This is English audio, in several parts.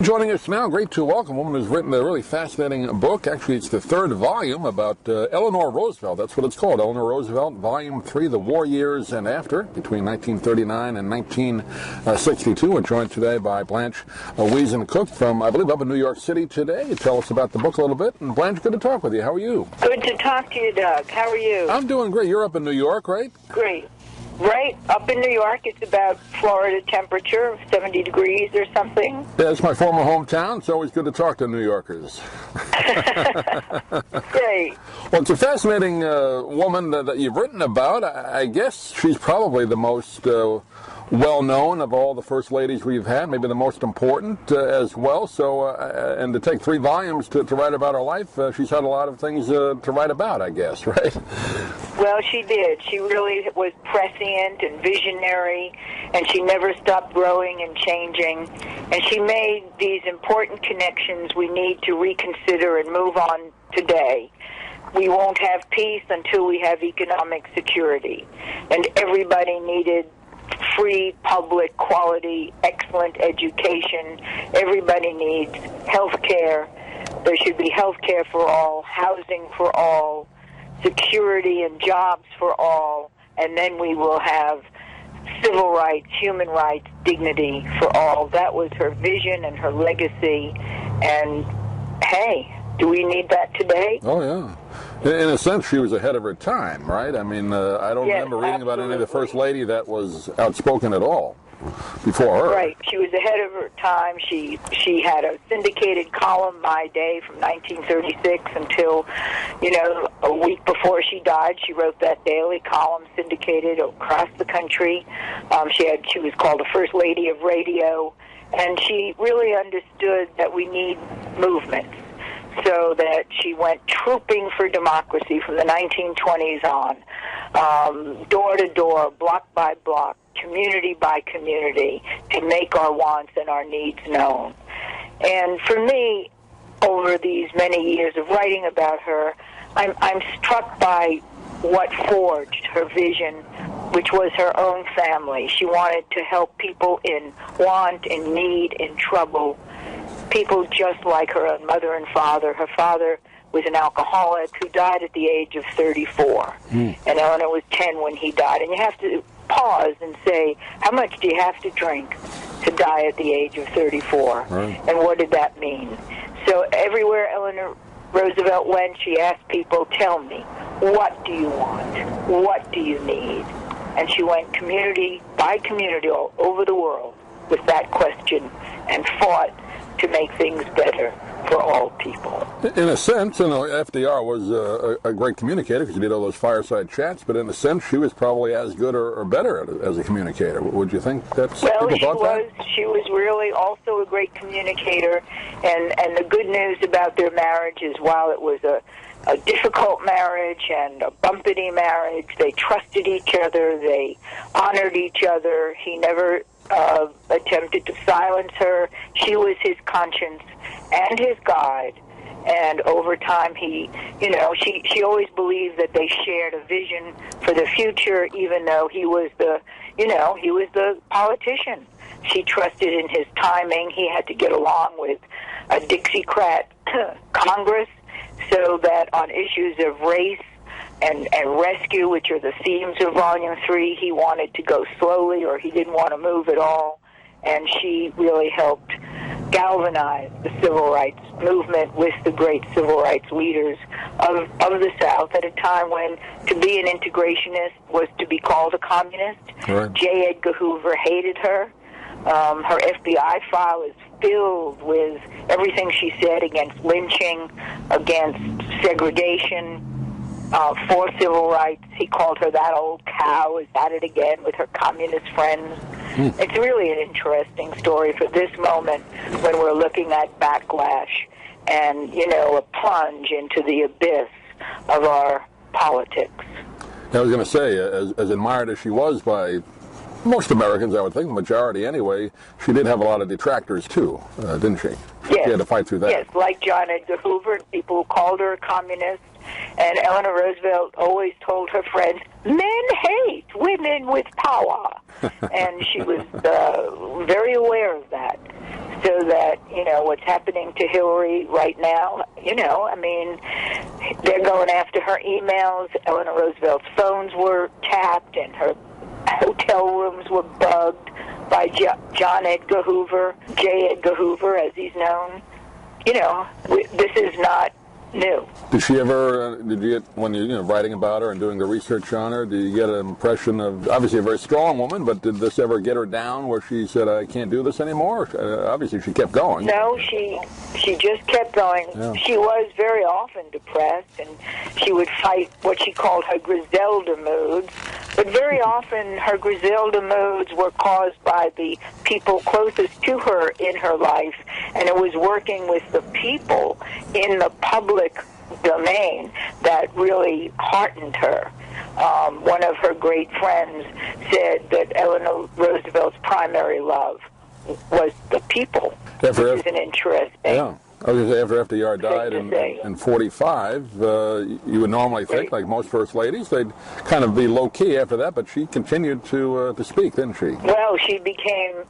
Joining us now, great to welcome a woman who's written a really fascinating book. Actually, it's the third volume about Eleanor Roosevelt. That's what it's called, Eleanor Roosevelt, Volume 3, The War Years and After, between 1939 and 1962. We're joined today by Blanche Wiesen Cook from, I believe, up in New York City today. Tell us about the book a little bit. And Blanche, good to talk with you. How are you? Good to talk to you, Doug. How are you? I'm doing great. You're up in New York, right? Great. Right, up in New York, it's about Florida temperature of 70 degrees or something. Yeah, it's my former hometown. It's always good to talk to New Yorkers. Great. Well, it's a fascinating woman that you've written about. I guess she's probably the most well-known of all the first ladies we've had, maybe the most important as well. So, and to take 3 volumes to write about her life, she's had a lot of things to write about, I guess, right? Well, she did. She really was prescient and visionary, and she never stopped growing and changing. And she made these important connections we need to reconsider and move on today. We won't have peace until we have economic security. And everybody needed free, public, quality, excellent education. Everybody needs health care. There should be health care for all, housing for all, security and jobs for all, and then we will have civil rights, human rights, dignity for all. That was her vision and her legacy. And, hey, do we need that today? Oh, yeah. In a sense, she was ahead of her time, right? I mean, I don't remember reading about any of the First Lady that was outspoken at all before her. Right. She was ahead of her time. She had a syndicated column by day from 1936 until, a week before she died. She wrote that daily column syndicated across the country. She was called the First Lady of Radio, and she really understood that we need movements. So that she went trooping for democracy from the 1920s on, door to door, block by block, community by community, to make our wants and our needs known. And for me, over these many years of writing about her, I'm struck by what forged her vision, which was her own family. She wanted to help people in want, in need, in trouble, people just like her own mother and father. Her father was an alcoholic who died at the age of 34. And Eleanor was 10 when he died. And you have to pause and say, how much do you have to drink to die at the age of 34? Right. And what did that mean? So everywhere Eleanor Roosevelt went, she asked people, tell me, what do you want? What do you need? And she went community by community all over the world with that question and fought to make things better for all people. In a sense, FDR was a great communicator because he did all those fireside chats, but in a sense, she was probably as good or better as a communicator. Would you think that's well, people thought that? She was really also a great communicator, and the good news about their marriage is while it was a difficult marriage and a bumpety marriage, they trusted each other, they honored each other. He never attempted to silence her. She was his conscience and his guide. And over time, she always believed that they shared a vision for the future, even though he was the politician. She trusted in his timing. He had to get along with a Dixiecrat Congress so that on issues of race and rescue, which are the themes of Volume 3, he wanted to go slowly or he didn't want to move at all. And she really helped galvanize the civil rights movement with the great civil rights leaders of the South at a time when to be an integrationist was to be called a communist. Right. J. Edgar Hoover hated her. Her FBI file is filled with everything she said against lynching, against segregation, for civil rights. He called her that old cow, is at it again with her communist friends. It's really an interesting story for this moment when we're looking at backlash and, a plunge into the abyss of our politics. I was going to say, as admired as she was by most Americans, I would think, the majority anyway, she did have a lot of detractors too, didn't she? Yes. She had to fight through that. Yes, like John Edgar Hoover, people who called her a communist. And Eleanor Roosevelt always told her friends, men hate women with power. And she was very aware of that. so that, what's happening to Hillary right now, I mean, they're going after her emails. Eleanor Roosevelt's phones were tapped, and her hotel rooms were bugged by John Edgar Hoover, J. Edgar Hoover, as he's known. This is not new. Did she ever, did you get, when you're writing about her and doing the research on her, did you get an impression of, obviously a very strong woman, but did this ever get her down where she said, I can't do this anymore? Obviously she kept going. No, she just kept going. Yeah. She was very often depressed, and she would fight what she called her Griselda moods. But very often her Griselda moods were caused by the people closest to her in her life, and it was working with the people in the public domain that really heartened her. One of her great friends said that Eleanor Roosevelt's primary love was the people, which is an interesting. Yeah. I was going to say, after FDR died in 45, you would normally think, like most first ladies, they'd kind of be low-key after that, but she continued to speak, didn't she? Well, she became,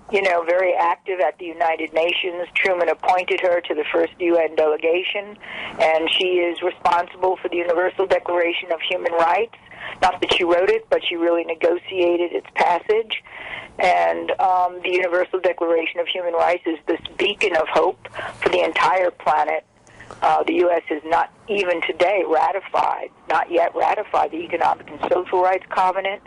very active at the United Nations. Truman appointed her to the first UN delegation, and she is responsible for the Universal Declaration of Human Rights. Not that she wrote it, but she really negotiated its passage. And the Universal Declaration of Human Rights is this beacon of hope for the entire planet. The U.S. has not even today not yet ratified the Economic and Social Rights Covenant.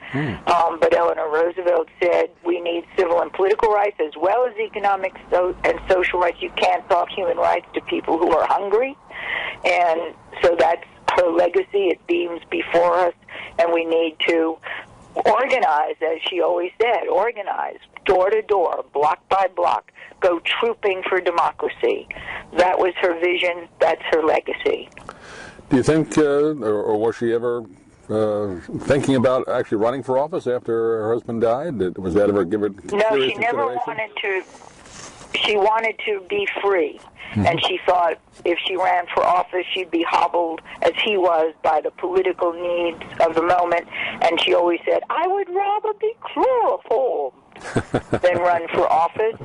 But Eleanor Roosevelt said we need civil and political rights as well as economic and social rights. You can't talk human rights to people who are hungry. And so that's her legacy. It beams before us, and we need to organize, as she always said, organize, door to door, block by block, go trooping for democracy. That was her vision. That's her legacy. Do you think, or was she ever thinking about actually running for office after her husband died? Was that ever given serious No, she never wanted to. She wanted to be free. And she thought if she ran for office, she'd be hobbled, as he was, by the political needs of the moment. And she always said, I would rather be chloroformed than run for office.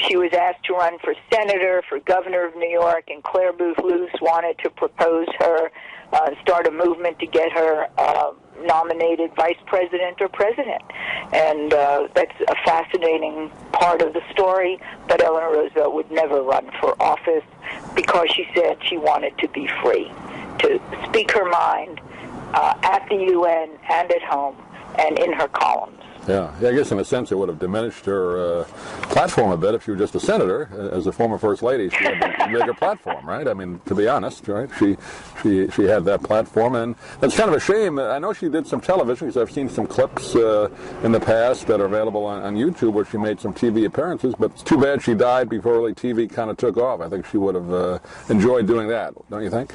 She was asked to run for senator, for governor of New York, and Claire Booth Luce wanted to propose her and start a movement to get her nominated vice president or president. And that's a fascinating part of the story, but Eleanor Roosevelt would never run for office because she said she wanted to be free, to speak her mind at the UN and at home and in her columns. Yeah, I guess in a sense it would have diminished her platform a bit if she were just a senator. As a former first lady, she had a bigger platform, right? I mean, to be honest, right? She had that platform, and that's kind of a shame. I know she did some television, because I've seen some clips in the past that are available on YouTube where she made some TV appearances, but it's too bad she died before really TV kind of took off. I think she would have enjoyed doing that, don't you think?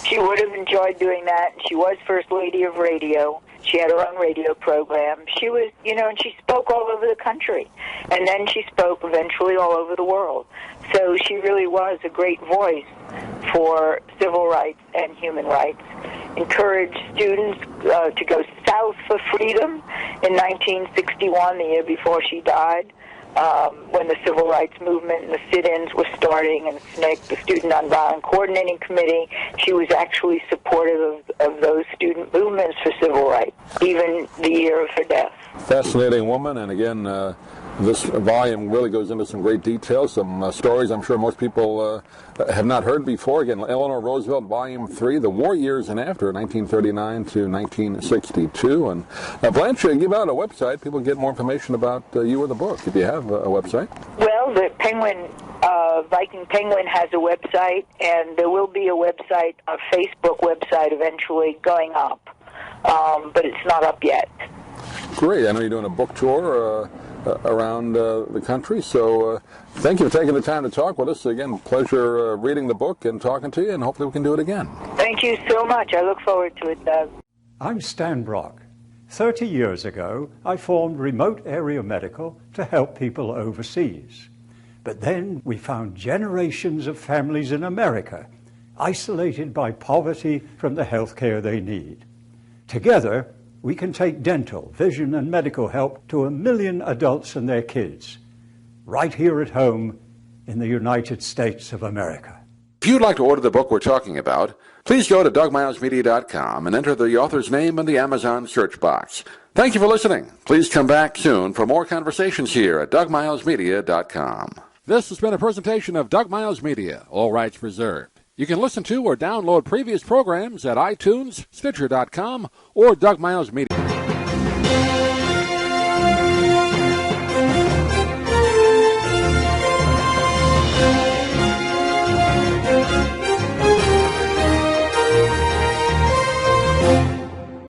She would have enjoyed doing that. She was First Lady of Radio. She had her own radio program. She was, and she spoke all over the country. And then she spoke eventually all over the world. So she really was a great voice for civil rights and human rights. Encouraged students to go south for freedom in 1961, the year before she died. When the Civil Rights Movement and the sit-ins were starting, and SNCC, the Student Nonviolent Coordinating Committee, she was actually supportive of those student movements for civil rights, even the year of her death. Fascinating woman, and again, this volume really goes into some great details, some stories I'm sure most people have not heard before. Again, Eleanor Roosevelt, Volume 3, The War Years and After, 1939 to 1962. And Blanche, give out a website. People get more information about you or the book, if you have a website. Well, the Viking Penguin has a website, and there will be a website, a Facebook website eventually going up, but it's not up yet. Great. I know you're doing a book tour around the country, so thank you for taking the time to talk with us. Again, pleasure reading the book and talking to you, and hopefully we can do it again. Thank you so much. I look forward to it, Doug. I'm Stan Brock. 30 years ago, I formed Remote Area Medical to help people overseas. But then we found generations of families in America isolated by poverty from the health care they need. Together, we can take dental, vision, and medical help to 1 million adults and their kids, right here at home in the United States of America. If you'd like to order the book we're talking about, please go to DougMilesMedia.com and enter the author's name in the Amazon search box. Thank you for listening. Please come back soon for more conversations here at DougMilesMedia.com. This has been a presentation of Doug Miles Media, all rights reserved. You can listen to or download previous programs at iTunes, Stitcher.com, or Doug Miles Media.